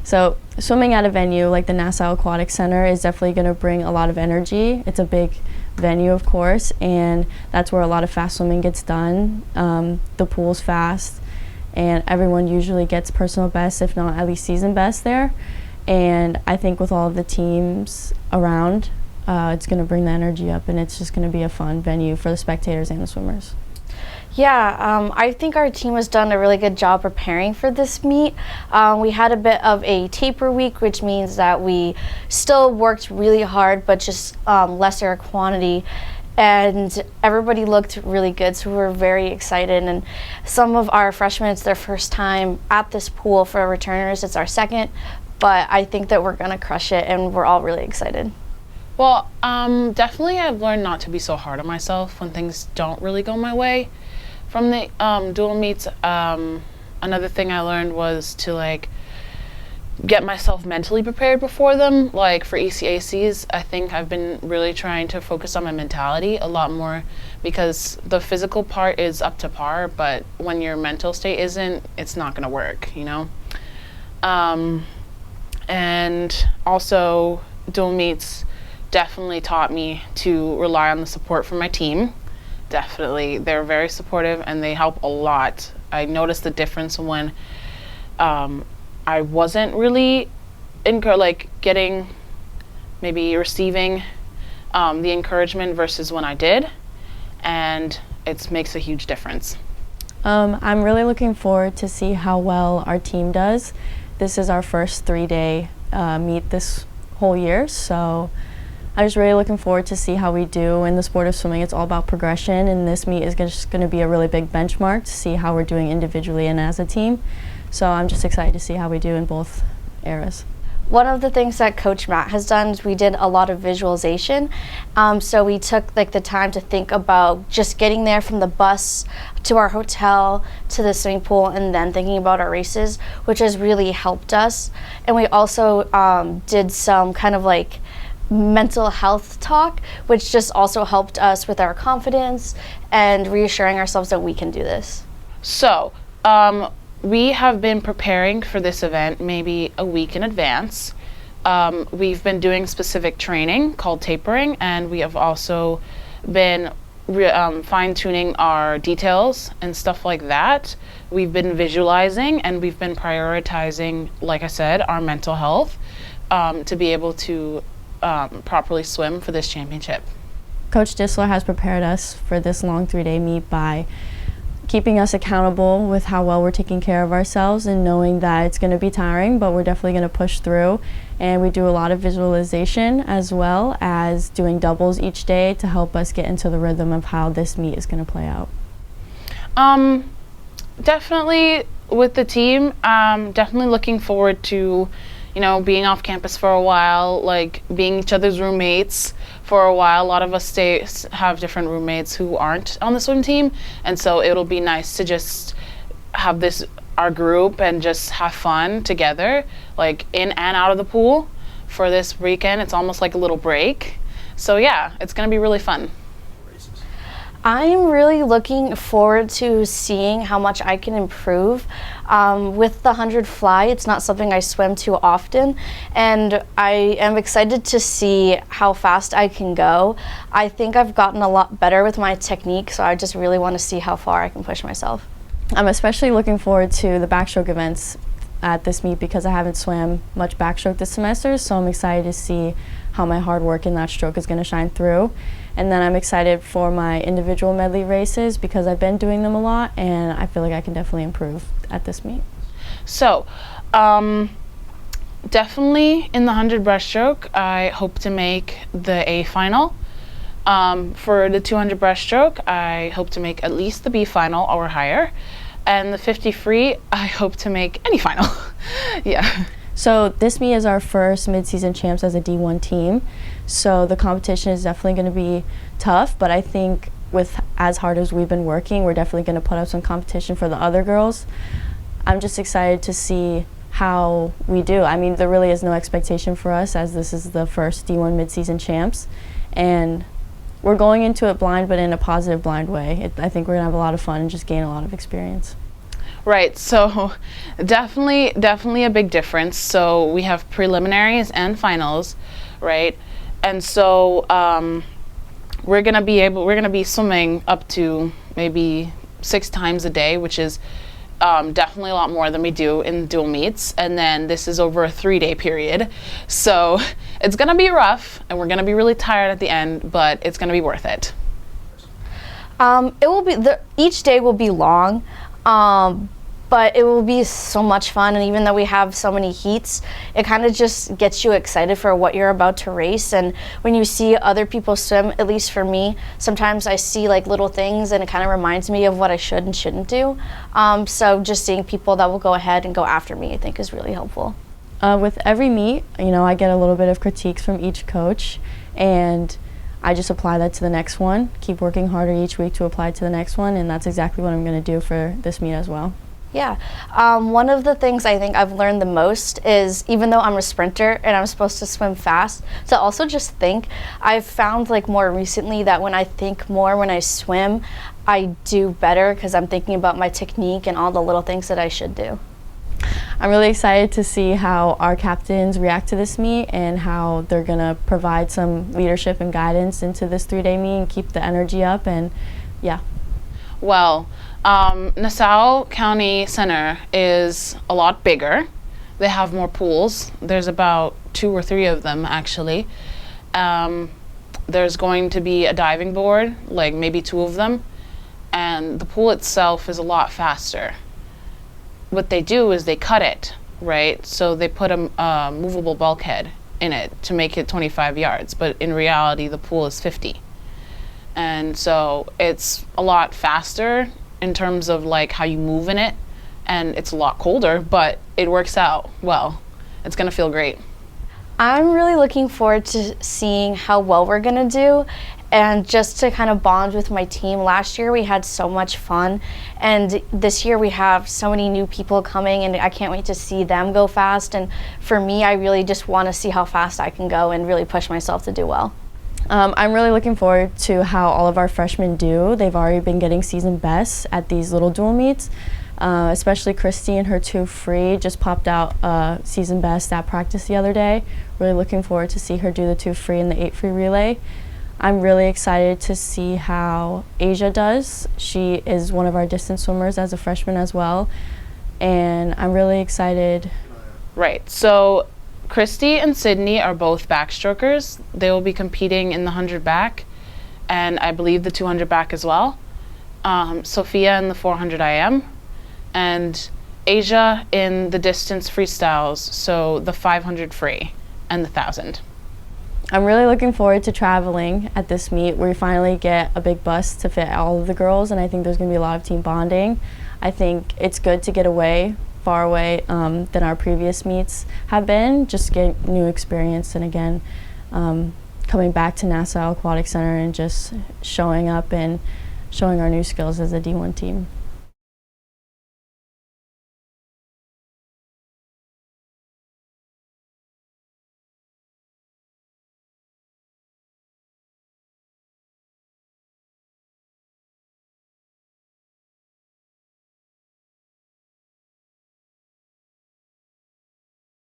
So swimming at a venue like the Nassau Aquatic Center is definitely going to bring a lot of energy. It's a big venue, of course, and that's where a lot of fast swimming gets done. The pool's fast, and everyone usually gets personal best, if not at least season best there. And I think with all of the teams around, it's going to bring the energy up, and it's just going to be a fun venue for the spectators and the swimmers. Yeah, I think our team has done a really good job preparing for this meet. We had a bit of a taper week, which means that we still worked really hard, but just lesser quantity. And everybody looked really good, so we were very excited. And some of our freshmen, it's their first time at this pool. For returners, it's our second. But I think that we're going to crush it, and we're all really excited. Well, definitely I've learned not to be so hard on myself when things don't really go my way. From the dual meets, another thing I learned was to get myself mentally prepared before them. Like for ECACs, I think I've been really trying to focus on my mentality a lot more, because the physical part is up to par, but when your mental state isn't, it's not going to work, you know? And also dual meets definitely taught me to rely on the support from my team. Definitely, they're very supportive and they help a lot. I noticed the difference when I wasn't really receiving the encouragement versus when I did, and it makes a huge difference. I'm really looking forward to see how well our team does. This is our first 3-day meet this whole year, so I'm just really looking forward to see how we do. In the sport of swimming, it's all about progression, and this meet is just going to be a really big benchmark to see how we're doing individually and as a team. So I'm just excited to see how we do in both eras. One of the things that Coach Matt has done is we did a lot of visualization. So we took the time to think about just getting there from the bus to our hotel to the swimming pool, and then thinking about our races, which has really helped us. And we also did some kind of mental health talk, which just also helped us with our confidence and reassuring ourselves that we can do this. So, we have been preparing for this event maybe a week in advance. We've been doing specific training called tapering, and we have also been fine-tuning our details and stuff like that. We've been visualizing, and we've been prioritizing, like I said, our mental health to be able to properly swim for this championship. Coach Disler has prepared us for this long 3-day meet by keeping us accountable with how well we're taking care of ourselves, and knowing that it's going to be tiring, but we're definitely going to push through. And we do a lot of visualization as well as doing doubles each day to help us get into the rhythm of how this meet is going to play out. Definitely with the team, definitely looking forward to being off campus for a while, being each other's roommates for a while. A lot of us have different roommates who aren't on the swim team, and so it'll be nice to just have our group and just have fun together, in and out of the pool for this weekend. It's almost like a little break. So yeah, it's gonna be really fun. I'm really looking forward to seeing how much I can improve. With the 100 fly, it's not something I swim too often, and I am excited to see how fast I can go. I think I've gotten a lot better with my technique, so I just really want to see how far I can push myself. I'm especially looking forward to the backstroke events at this meet because I haven't swam much backstroke this semester, so I'm excited to see how my hard work in that stroke is going to shine through. And then I'm excited for my individual medley races because I've been doing them a lot, and I feel like I can definitely improve at this meet. So, definitely in the 100 breaststroke, I hope to make the A final. For the 200 breaststroke, I hope to make at least the B final or higher. And the 50 free, I hope to make any final. Yeah. So this meet is our first mid-season champs as a D1 team. So the competition is definitely going to be tough, but I think with as hard as we've been working, we're definitely going to put up some competition for the other girls. I'm just excited to see how we do. I mean, there really is no expectation for us as this is the first D1 mid-season champs. And we're going into it blind, but in a positive blind way. I think we're going to have a lot of fun and just gain a lot of experience. Right, so definitely a big difference. So we have preliminaries and finals, right? And so we're gonna be swimming up to maybe 6 times a day, which is definitely a lot more than we do in dual meets. And then this is over a 3-day period. So it's gonna be rough and we're gonna be really tired at the end, but it's gonna be worth it. It will be, each day will be long, but it will be so much fun. And even though we have so many heats, it kind of just gets you excited for what you're about to race. And when you see other people swim, at least for me, sometimes I see like little things and it kind of reminds me of what I should and shouldn't do. So just seeing people that will go ahead and go after me, I think is really helpful. With every meet, I get a little bit of critiques from each coach, and I just apply that to the next one, keep working harder each week to apply to the next one, and that's exactly what I'm going to do for this meet as well. Yeah, one of the things I think I've learned the most is, even though I'm a sprinter and I'm supposed to swim fast, to also just think. I've found like more recently that when I think more when I swim, I do better because I'm thinking about my technique and all the little things that I should do. I'm really excited to see how our captains react to this meet and how they're going to provide some leadership and guidance into this 3-day meet and keep the energy up, and yeah. Well, Nassau County Center is a lot bigger. They have more pools. There's about 2 or 3 of them actually. There's going to be a diving board, like maybe 2 of them, and the pool itself is a lot faster. What they do is they cut it, right? So they put a movable bulkhead in it to make it 25 yards, but in reality the pool is 50. And so it's a lot faster in terms of like how you move in it, and it's a lot colder, but it works out well. It's gonna feel great. I'm really looking forward to seeing how well we're gonna do, and just to kind of bond with my team. Last year we had so much fun, and this year we have so many new people coming, and I can't wait to see them go fast. And for me, I really just want to see how fast I can go and really push myself to do well. I'm really looking forward to how all of our freshmen do. They've already been getting season bests at these little dual meets, especially Christy and her 2 free just popped out season best at practice the other day. Really looking forward to see her do the 2 free and the 8 free relay. I'm really excited to see how Asia does. She is one of our distance swimmers as a freshman as well, and I'm really excited. Right, so Christy and Sydney are both backstrokers. They will be competing in the 100 back, and I believe the 200 back as well. Sofiya in the 400 IM, and Asia in the distance freestyles, so the 500 free and the 1,000. I'm really looking forward to traveling at this meet where we finally get a big bus to fit all of the girls, and I think there's going to be a lot of team bonding. I think it's good to get away, far away than our previous meets have been, just get new experience, and again, coming back to Nassau Aquatic Center and just showing up and showing our new skills as a D1 team.